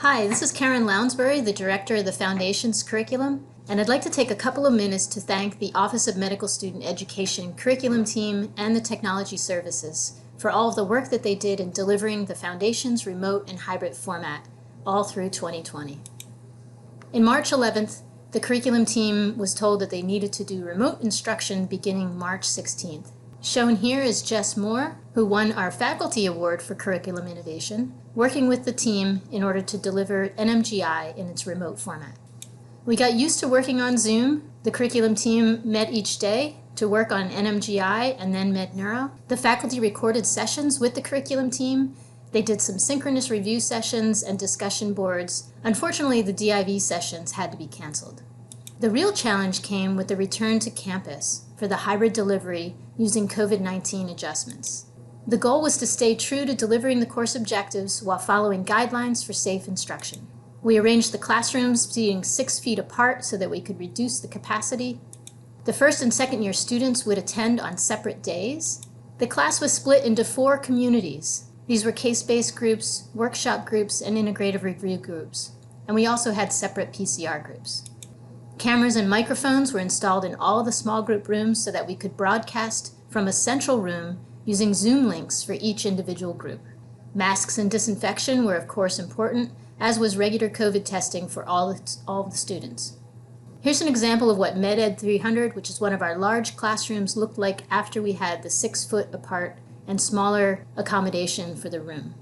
Hi, this is Karen Lounsbury, the Director of the Foundation's Curriculum, and I'd like to take a couple of minutes to thank the Office of Medical Student Education Curriculum team and the Technology Services for all of the work that they did in delivering the Foundation's remote and hybrid format all through 2020. In March 11th, the curriculum team was told that they needed to do remote instruction beginning March 16th. Shown here is Jess Moore, who won our Faculty Award for Curriculum Innovation, working with the team in order to deliver NMGI in its remote format. We got used to working on Zoom. The curriculum team met each day to work on NMGI and then MedNeuro. The faculty recorded sessions with the curriculum team. They did some synchronous review sessions and discussion boards. Unfortunately, the DIV sessions had to be canceled. The real challenge came with the return to campus for the hybrid delivery using COVID-19 adjustments. The goal was to stay true to delivering the course objectives while following guidelines for safe instruction. We arranged the classrooms being 6 feet apart so that we could reduce the capacity. The first and second year students would attend on separate days. The class was split into 4 communities. These were case-based groups, workshop groups, and integrative review groups. And we also had separate PCR groups. Cameras and microphones were installed in all of the small group rooms so that we could broadcast from a central room using Zoom links for each individual group. Masks and disinfection were of course important, as was regular COVID testing for all of the students. Here's an example of what MedEd 300, which is one of our large classrooms, looked like after we had the 6 foot apart and smaller accommodation for the room.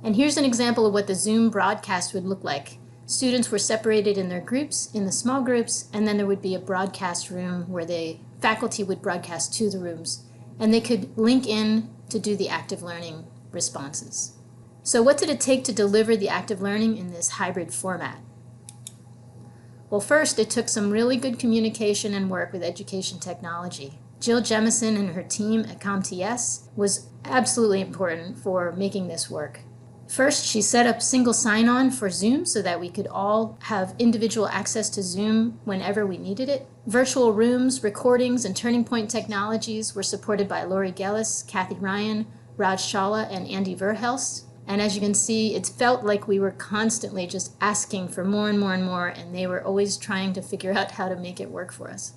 And here's an example of what the Zoom broadcast would look like. Students were separated in their groups, in the small groups, and then there would be a broadcast room where the faculty would broadcast to the rooms, and they could link in to do the active learning responses. So what did it take to deliver the active learning in this hybrid format? Well, first, it took some really good communication and work with education technology. Jill Jemison and her team at CompTS was absolutely important for making this work. First, she set up single sign-on for Zoom so that we could all have individual access to Zoom whenever we needed it. Virtual rooms, recordings, and Turning Point technologies were supported by Lori Gellis, Kathy Ryan, Raj Chawla, and Andy Verhelst. And as you can see, it felt like we were constantly just asking for more and more and more, and they were always trying to figure out how to make it work for us.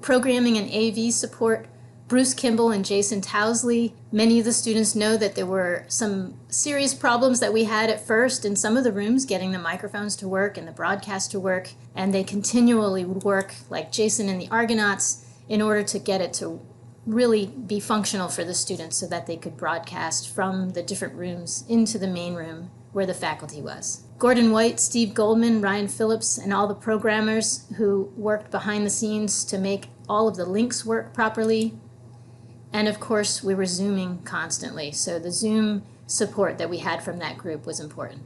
Programming and AV support, Bruce Kimball and Jason Towsley. Many of the students know that there were some serious problems that we had at first in some of the rooms getting the microphones to work and the broadcast to work, and they continually would work, like Jason and the Argonauts, in order to get it to really be functional for the students so that they could broadcast from the different rooms into the main room where the faculty was. Gordon White, Steve Goldman, Ryan Phillips, and all the programmers who worked behind the scenes to make all of the links work properly. And of course, we were Zooming constantly, so the Zoom support that we had from that group was important.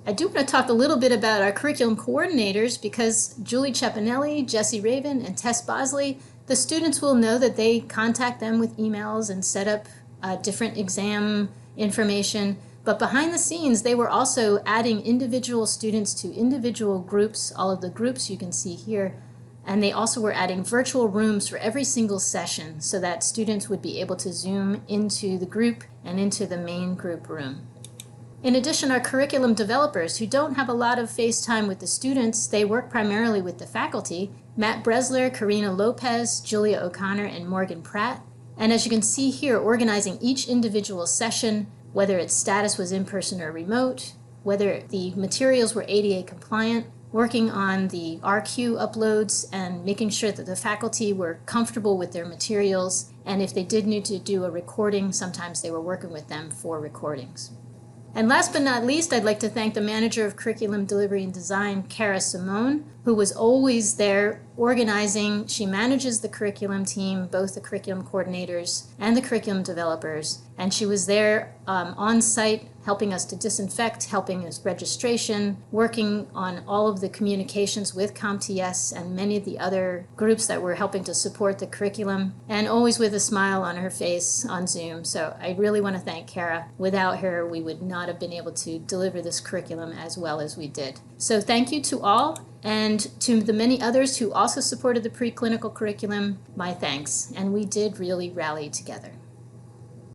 I do want to talk a little bit about our curriculum coordinators because Julie Cepinelli, Jesse Raven, and Tess Bosley, the students will know that they contact them with emails and set up different exam information. But behind the scenes, they were also adding individual students to individual groups, all of the groups you can see here. And they also were adding virtual rooms for every single session so that students would be able to Zoom into the group and into the main group room. In addition, our curriculum developers, who don't have a lot of face time with the students, they work primarily with the faculty, Matt Bresler, Karina Lopez, Julia O'Connor, and Morgan Pratt. And as you can see here, organizing each individual session, whether its status was in-person or remote, whether the materials were ADA compliant, working on the RQ uploads and making sure that the faculty were comfortable with their materials, and if they did need to do a recording, sometimes they were working with them for recordings. And last but not least, I'd like to thank the manager of curriculum delivery and design, Kara Simone, who was always there organizing. She manages the curriculum team, both the curriculum coordinators and the curriculum developers. And she was there on site, helping us to disinfect, helping us registration, working on all of the communications with CompTS and many of the other groups that were helping to support the curriculum, and always with a smile on her face on Zoom. So I really want to thank Kara. Without her, we would not have been able to deliver this curriculum as well as we did. So thank you to all, and to the many others who also supported the preclinical curriculum, my thanks. And we did really rally together.